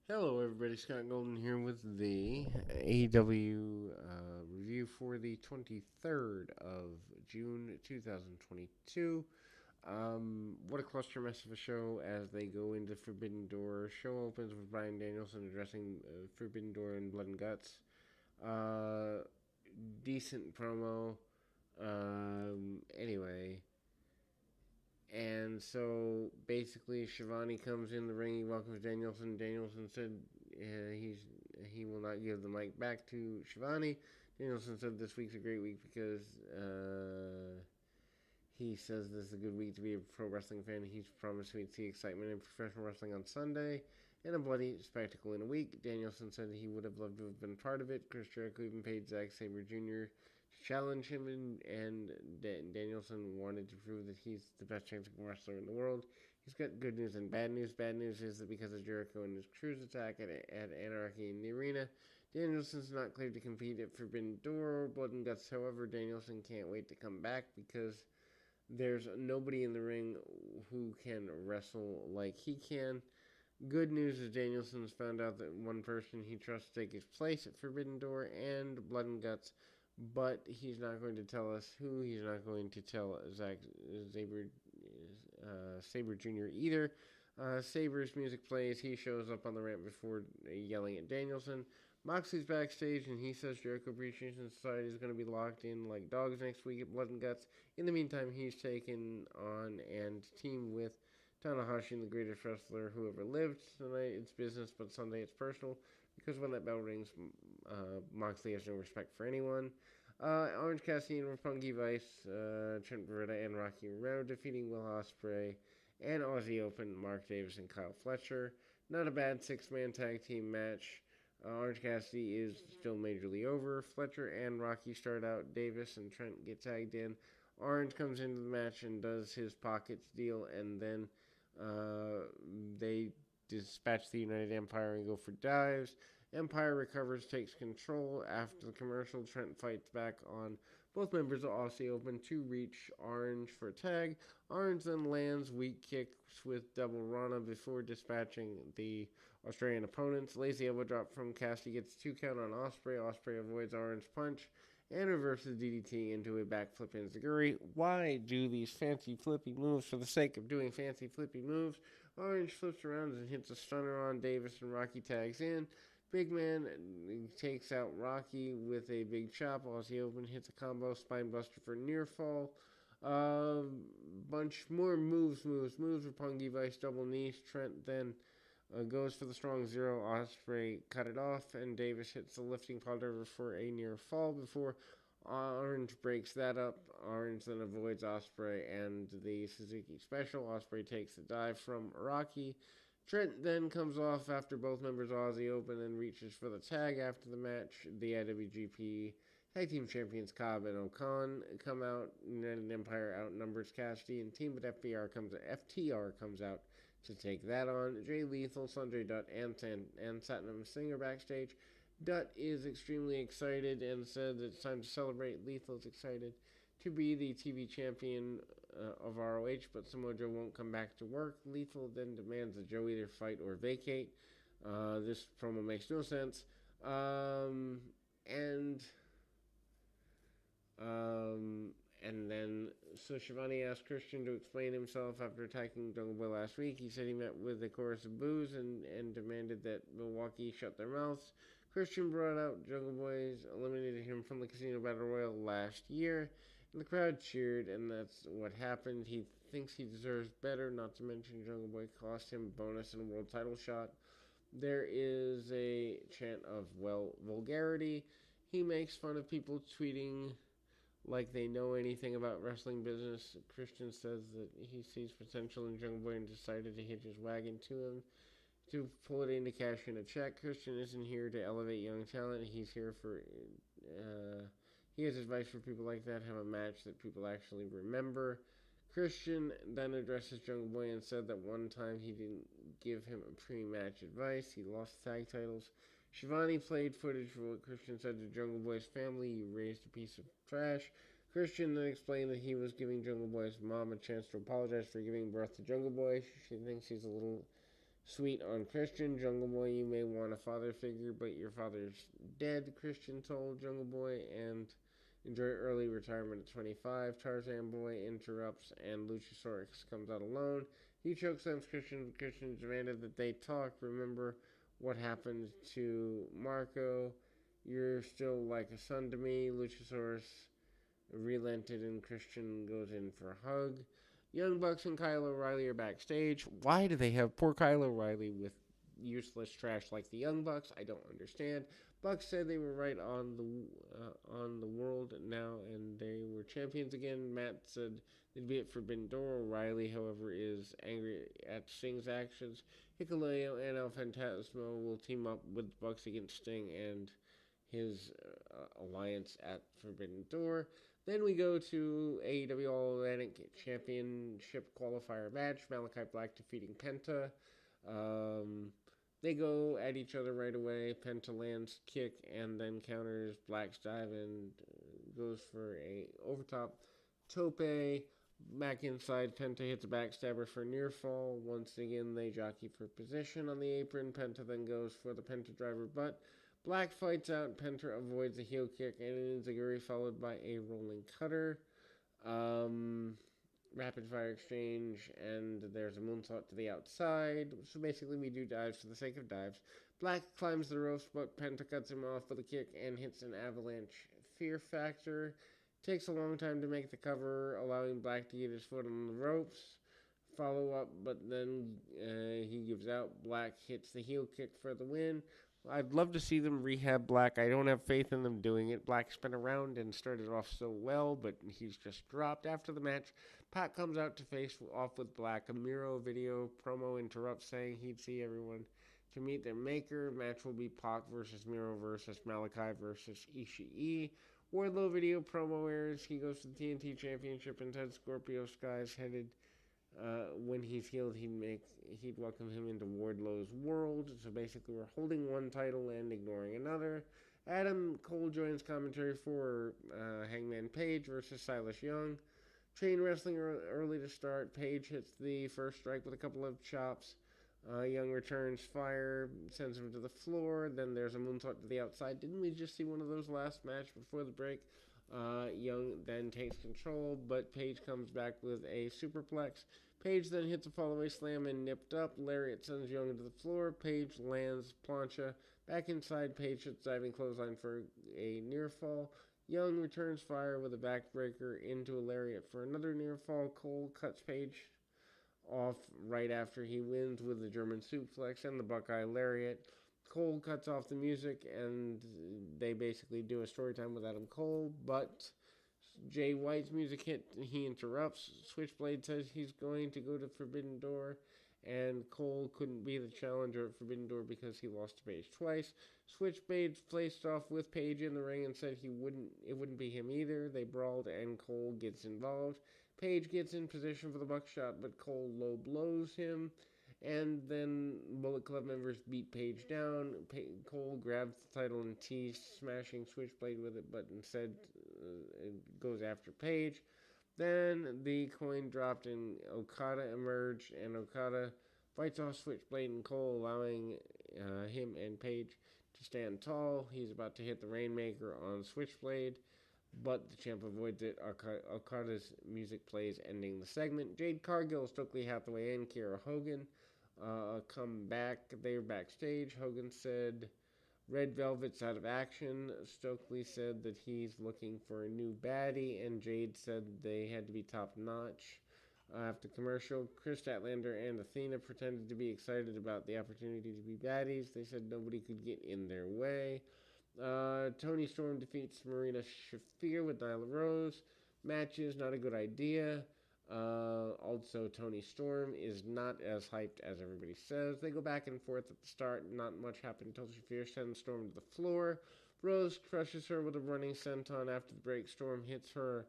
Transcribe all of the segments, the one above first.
Hello, everybody. Scott Golden here with the AEW review for the 23rd of June 2022. What a cluster mess of a show as they go into Forbidden Door. Show opens with Bryan Danielson addressing Forbidden Door and Blood and Guts. Uh, Decent promo. Anyway, and so basically, Shivani comes in the ring. He welcomes Danielson. Danielson said he will not give the mic back to Shivani. Danielson said this week's a great week because he says this is a good week to be a pro wrestling fan. He's promised we'd see excitement in professional wrestling on Sunday and a bloody spectacle in a week. Danielson said he would have loved to have been part of it. Chris Jericho even paid Zack Sabre Jr. to challenge him, and Danielson wanted to prove that he's the best technical wrestler in the world. He's got good news and bad news. Bad news is that because of Jericho and his cruise attack at Anarchy in the arena, Danielson's not cleared to compete at Forbidden Door or Blood and Guts. However, Danielson can't wait to come back because there's nobody in the ring who can wrestle like he can. Good news is Danielson's found out that one person he trusts to take his place at Forbidden Door and Blood and Guts, but he's not going to tell us who. He's not going to tell Zack Sabre Jr. either. Sabre's music plays. He shows up on the ramp before yelling at Danielson. Moxley's backstage, and he says Jericho Appreciation Society is going to be locked in like dogs next week at Blood and Guts. In the meantime, he's taken on and teamed with Tamahashi, the greatest wrestler who ever lived. Tonight it's business, but Sunday it's personal, because when that bell rings, Moxley has no respect for anyone. Orange Cassidy and Roppongi Vice, Trent Beretta and Rocky Romero defeating Will Ospreay and Aussie Open, Mark Davis and Kyle Fletcher. Not a bad six-man tag team match. Orange Cassidy is still majorly over. Fletcher and Rocky start out. Davis and Trent get tagged in. Orange comes into the match and does his pockets deal, and then they dispatch the United Empire and go for dives. Empire recovers, takes control. After the commercial, Trent fights back on both members of Aussie Open to reach Orange for a tag. Orange then lands weak kicks with double Rana before dispatching the Australian opponents. Lazy elbow drop from Cassidy gets 2 count on Ospreay. Ospreay avoids Orange punch and reverses DDT into a backflip enziguri. Why do these fancy flippy moves for the sake of doing fancy flippy moves? Orange flips around and hits a stunner on Davis, and Rocky tags in. Big Man takes out Rocky with a big chop. Aussie Open hits a combo spine buster for near fall. Bunch more moves. Roppongi Vice double knees. Trent then goes for the strong zero. Ospreay cut it off, and Davis hits the lifting pod over for a near fall before Orange breaks that up. Orange then avoids Ospreay and the Suzuki Special. Ospreay takes the dive from Rocky. Trent then comes off after both members of Aussie Open and reaches for the tag after the match. The IWGP Tag Team Champions Cobb and O'Khan come out. United Empire outnumbers Cassidy and team, but FTR comes out to take that on. Jay Lethal, Sanjay Dutt, and Satnam Singh are backstage. Dutt is extremely excited and said that it's time to celebrate. Lethal's excited to be the TV champion of ROH, but Samoa Joe won't come back to work. Lethal then demands that Joe either fight or vacate. This promo makes no sense. And then, so Shivani asked Christian to explain himself after attacking Jungle Boy last week. He said he met with a chorus of boos and demanded that Milwaukee shut their mouths. Christian brought out Jungle Boys, eliminated him from the Casino Battle Royal last year, and the crowd cheered, and that's what happened. He thinks he deserves better, not to mention Jungle Boy cost him a bonus and a world title shot. There is a chant of, well, vulgarity. He makes fun of people tweeting like they know anything about wrestling business. Christian says that he sees potential in Jungle Boy and decided to hitch his wagon to him to pull it in to cash in a check. Christian isn't here to elevate young talent. He's here for... he has advice for people like that. Have a match that people actually remember. Christian then addresses Jungle Boy and said that one time he didn't give him a pre-match advice. He lost tag titles. Shivani played footage for what Christian said to Jungle Boy's family. You raised a piece of trash. Christian then explained that he was giving Jungle Boy's mom a chance to apologize for giving birth to Jungle Boy. She thinks he's a little Sweet on Christian. Jungle Boy, you may want a father figure, but your father's dead, Christian told Jungle Boy, and enjoy early retirement at 25. Tarzan Boy interrupts, and Luchasaurus comes out alone. He chokeslams Christian. Christian demanded that they talk. Remember what happened to Marco. You're still like a son to me. Luchasaurus relented, and Christian goes in for a hug. Young Bucks and Kyle O'Reilly are backstage. Why do they have poor Kyle O'Reilly with useless trash like the Young Bucks? I don't understand. Bucks said they were right on the world now, and they were champions again. Matt said they'd be at Forbidden Door. O'Reilly, however, is angry at Sting's actions. Hikuleo and El Phantasmo will team up with Bucks against Sting and his alliance at Forbidden Door. Then we go to AEW All Atlantic Championship qualifier match. Malachi Black defeating Penta. They go at each other right away. Penta lands kick and then counters Black's dive and goes for a overtop tope. Back inside, Penta hits a backstabber for near fall. Once again, they jockey for position on the apron. Penta then goes for the Penta driver butt. Black fights out. Penta avoids a heel kick and Enziguri followed by a rolling cutter. Rapid fire exchange, and there's a moonsault to the outside. So basically, we do dives for the sake of dives. Black climbs the ropes, but Penta cuts him off with a kick and hits an avalanche fear factor. Takes a long time to make the cover, allowing Black to get his foot on the ropes. Follow up, but then he gives out. Black hits the heel kick for the win. I'd love to see them rehab Black. I don't have faith in them doing it. Black's been around and started off so well, but he's just dropped after the match. Pac comes out to face off with Black. A Miro video promo interrupts, saying he'd see everyone to meet their maker. Match will be Pac versus Miro versus Malachi versus Ishii. Wardlow video promo airs. He goes to the TNT Championship and Ted Scorpio Sky's headed. When he's healed, he'd welcome him into Wardlow's world. So basically, we're holding one title and ignoring another. Adam Cole joins commentary for Hangman Page versus Silas Young. Chain wrestling early to start. Page hits the first strike with a couple of chops. Young returns fire, sends him to the floor. Then there's a moonsault to the outside. Didn't we just see one of those last match before the break? Young then takes control, but Page comes back with a superplex. Page then hits a fallaway slam and nipped up. Lariat sends Young to the floor. Page lands plancha. Back inside, Page hits diving clothesline for a near fall. Young returns fire with a backbreaker into a lariat for another near fall. Cole cuts Page off right after he wins with the German suplex and the Buckeye lariat. Cole cuts off the music, and they basically do a story time with Adam Cole, but Jay White's music hit, he interrupts. Switchblade says he's going to go to Forbidden Door, and Cole couldn't be the challenger at Forbidden Door because he lost to Page twice. Switchblade faced off with Page in the ring and said it wouldn't be him either. They brawled, and Cole gets involved. Page gets in position for the buckshot, but Cole low blows him. And then Bullet Club members beat Page down. Cole grabs the title and teased, smashing Switchblade with it, but instead it goes after Page. Then the coin dropped and Okada emerged, and Okada fights off Switchblade and Cole, allowing him and Page to stand tall. He's about to hit the Rainmaker on Switchblade, but the champ avoids it. Okada's music plays, ending the segment. Jade Cargill, Stokely Hathaway, and Kiera Hogan come back. They were backstage. Hogan said Red Velvet's out of action. Stokely said that he's looking for a new baddie, and Jade said they had to be top notch. After commercial, Chris Statlander and Athena pretended to be excited about the opportunity to be baddies. They said nobody could get in their way. Tony Storm defeats Marina Shafir with Nyla Rose. Matches, not a good idea. Also, Tony Storm is not as hyped as everybody says. They go back and forth at the start. Not much happened until Shafir sends Storm to the floor. Rose crushes her with a running senton after the break. Storm hits her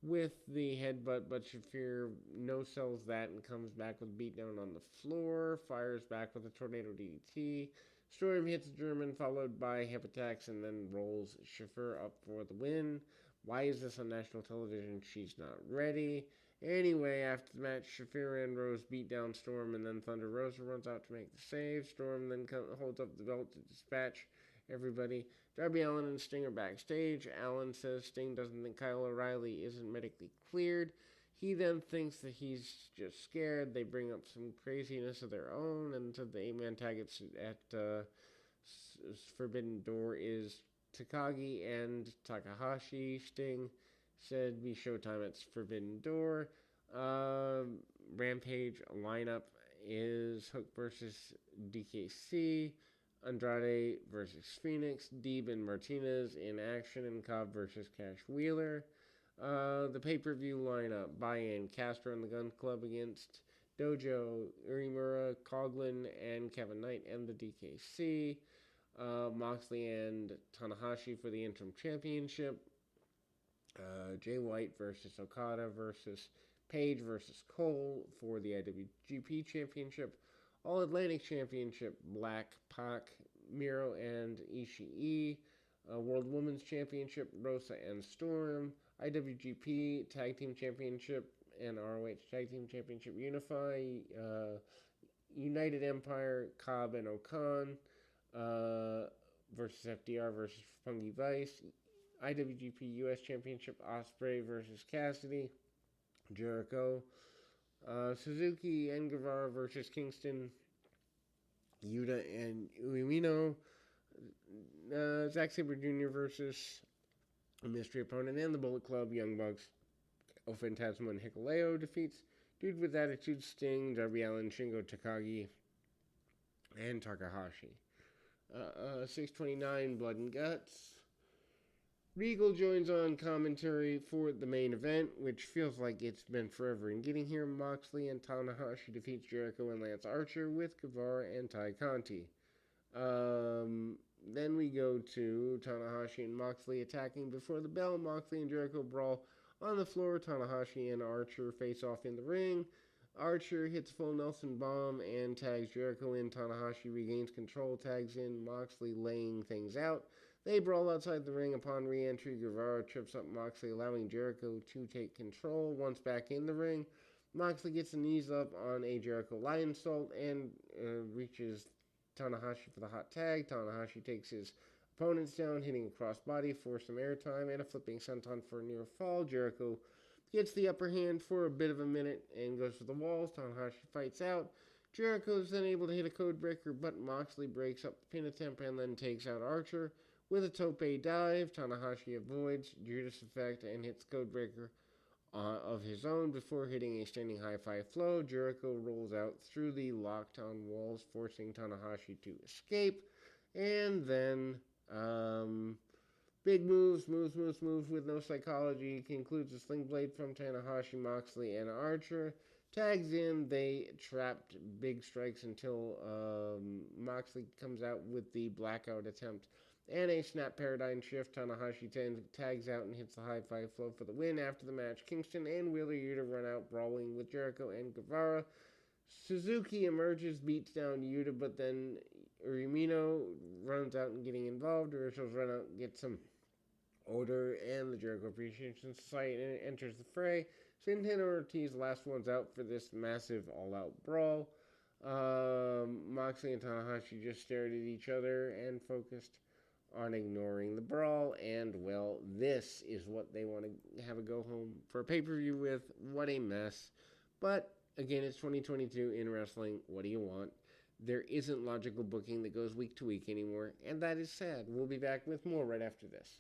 with the headbutt, but Shafir no-sells that and comes back with a beatdown on the floor. Fires back with a tornado DDT. Storm hits German, followed by hip attacks, and then rolls Shafir up for the win. Why is this on national television? She's not ready. Anyway, after the match, Shafira and Rose beat down Storm, and then Thunder Rosa runs out to make the save. Storm then holds up the belt to dispatch everybody. Darby Allin and Sting are backstage. Allin says Sting doesn't think Kyle O'Reilly isn't medically cleared. He then thinks that he's just scared. They bring up some craziness of their own, and so the 8-man tag at Forbidden Door is Takagi and Takahashi. Sting said be showtime at Forbidden Door. Rampage lineup is Hook versus DKC, Andrade versus Phoenix, Deeb and Martinez in action, and Cobb versus Cash Wheeler. The pay-per-view lineup, Buy-In, Castro and the Gun Club against Dojo, Uemura, Coughlin, and Kevin Knight and the DKC. Moxley and Tanahashi for the interim championship. Jay White versus Okada versus Page versus Cole for the IWGP Championship. All Atlantic Championship, Black, Pac, Miro, and Ishii. World Women's Championship, Rosa and Storm. IWGP Tag Team Championship and ROH Tag Team Championship Unify. United Empire, Cobb and Okan versus FDR versus Funky Vice. IWGP US Championship, Ospreay versus Cassidy. Jericho. Suzuki and Guevara versus Kingston. Yuta and Uemura. Zack Sabre Jr. versus a mystery opponent, and the Bullet Club, Young Bucks, El Phantasmo, and Hikuleo defeats Dude with Attitude, Sting, Darby Allin, Shingo Takagi, and Takahashi. 629, Blood and Guts. Regal joins on commentary for the main event, which feels like it's been forever in getting here. Moxley and Tanahashi defeats Jericho and Lance Archer with Guevara and Ty Conti. Then we go to Tanahashi and Moxley attacking before the bell. Moxley and Jericho brawl on the floor. Tanahashi and Archer face off in the ring. Archer hits full Nelson bomb and tags Jericho in. Tanahashi regains control, tags in Moxley, laying things out. They brawl outside the ring. Upon re-entry, Guevara trips up Moxley, allowing Jericho to take control. Once back in the ring, Moxley gets the knees up on a Jericho lion salt and reaches Tanahashi for the hot tag. Tanahashi takes his opponents down, hitting a crossbody for some airtime and a flipping senton for a near fall. Jericho gets the upper hand for a bit of a minute and goes to the walls. Tanahashi fights out. Jericho is then able to hit a code breaker, but Moxley breaks up the pin attempt and then takes out Archer with a tope dive. Tanahashi avoids Judas Effect and hits code breaker of his own before hitting a standing high-five flow. Jericho rolls out through the lockdown walls, forcing Tanahashi to escape. And then, big moves with no psychology. Concludes a sling blade from Tanahashi, Moxley, and Archer. Tags in, they trapped big strikes until Moxley comes out with the blackout attempt and a snap paradigm shift. Tanahashi tags out and hits the high-five flow for the win. After the match, Kingston and Wheeler Yuta run out, brawling with Jericho and Guevara. Suzuki emerges, beats down Yuta, but then Uemura runs out and getting involved. Usos run out and get some order, and the Jericho Appreciation Society enters the fray. Santana Ortiz, last one's out for this massive all-out brawl. Moxley and Tanahashi just stared at each other and focused on ignoring the brawl, and well, this is what they want to have a go home for a pay-per-view with. What a mess. But again, it's 2022 in wrestling. What do you want? There isn't logical booking that goes week to week anymore, and that is sad. We'll be back with more right after this.